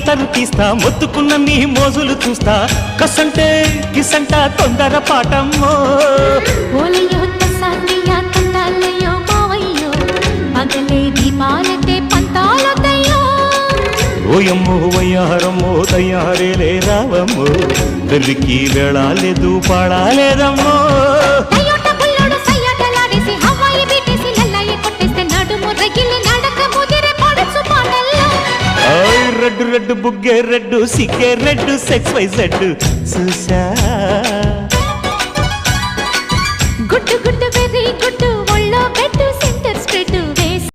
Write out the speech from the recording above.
మోస్తరు తీస్తా మొత్తుకున్న నీ మోజులు చూస్తా కసంటే కిసంట తొందర పాటమ్మో ఓలయ్యో తసానియా తందాలయ్యో మావయ్యో పగలే దీపాలతే పంతాలతయ్యో ఓయమ్మో వయ్యారమ్మో తయ్యారేలే రావమ్మో వెర్రికి వేళాలేదు పాడాలేదమ్మో రెడ్డు రెడ్డు బుగ్గే రెడ్డు సిగ్గే రెడ్డు సెక్స్ వై జెడ్ చూసా